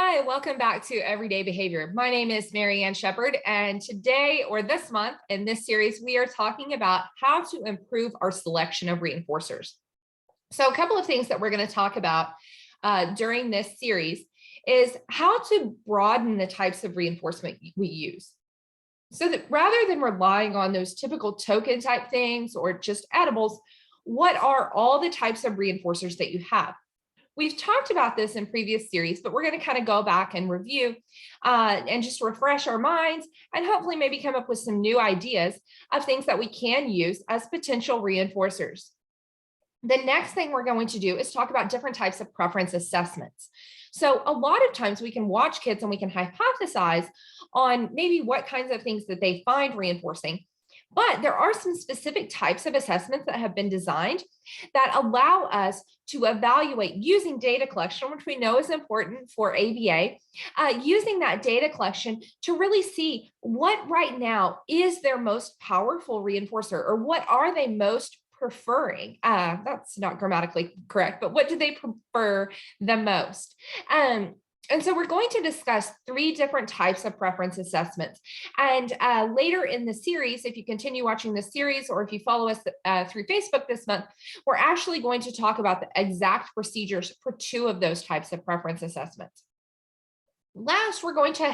Hi, welcome back to Everyday Behavior. My name is Marianne Shepard, and today or this month in this series, we are talking about how to improve our selection of reinforcers. So a couple of things that we're going to talk about during this series is how to broaden the types of reinforcement we use. So that rather than relying on those typical token type things or just edibles, what are all the types of reinforcers that you have? We've talked about this in previous series, but we're going to kind of go back and review and just refresh our minds and hopefully maybe come up with some new ideas of things that we can use as potential reinforcers. The next thing we're going to do is talk about different types of preference assessments. So a lot of times we can watch kids and we can hypothesize on maybe what kinds of things that they find reinforcing. But there are some specific types of assessments that have been designed that allow us to evaluate using data collection, which we know is important for ABA, using that data collection to really see what right now is their most powerful reinforcer, or what are they most preferring. That's not grammatically correct, but what do they prefer the most? And so we're going to discuss 3 different types of preference assessments. And later in the series, if you continue watching this series, or if you follow us through Facebook this month, we're actually going to talk about the exact procedures for 2 of those types of preference assessments. Last, we're going to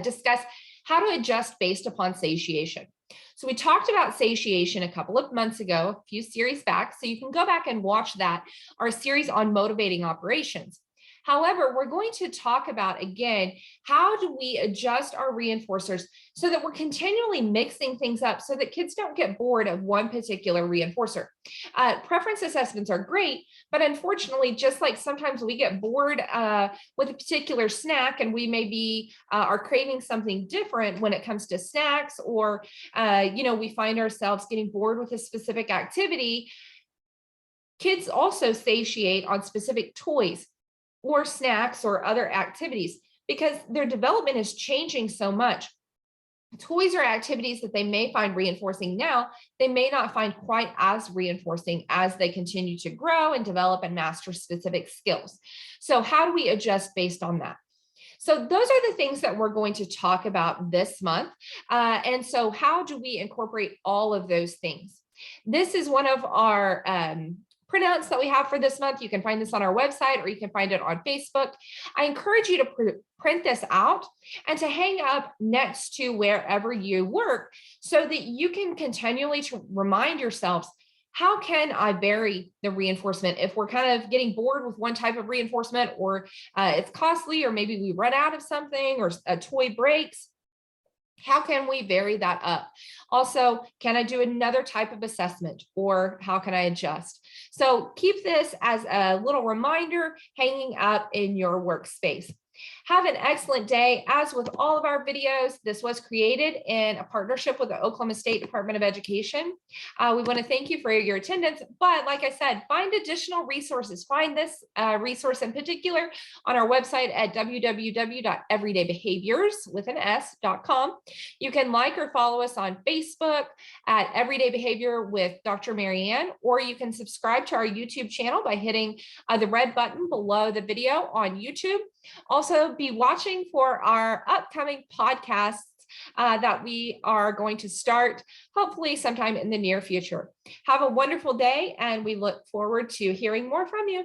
discuss how to adjust based upon satiation. So we talked about satiation a couple of months ago, a few series back, so you can go back and watch that, our series on motivating operations. However, we're going to talk about, again, how do we adjust our reinforcers so that we're continually mixing things up so that kids don't get bored of one particular reinforcer. Preference assessments are great, but unfortunately, just like sometimes we get bored with a particular snack and we maybe are craving something different when it comes to snacks, or we find ourselves getting bored with a specific activity, kids also satiate on specific toys or snacks or other activities because their development is changing so much. Toys or activities that they may find reinforcing now, they may not find quite as reinforcing as they continue to grow and develop and master specific skills. So how do we adjust based on that? So those are the things that we're going to talk about this month. And so how do we incorporate all of those things? This is one of our printouts that we have for this month. You can find this on our website, or you can find it on Facebook. I encourage you to print this out and to hang up next to wherever you work so that you can continually remind yourselves, how can I vary the reinforcement if we're kind of getting bored with one type of reinforcement, or it's costly, or maybe we run out of something, or a toy breaks? How can we vary that up? Also, can I do another type of assessment, or how can I adjust? So keep this as a little reminder hanging up in your workspace. Have an excellent day. As with all of our videos, this was created in a partnership with the Oklahoma State Department of Education. We want to thank you for your attendance, but like I said, find additional resources. Find this resource in particular on our website at www.everydaybehaviors.com. You can like or follow us on Facebook at Everyday Behavior with Dr. Marianne, or you can subscribe to our YouTube channel by hitting the red button below the video on YouTube. Also, be watching for our upcoming podcasts that we are going to start hopefully sometime in the near future. Have a wonderful day, and we look forward to hearing more from you.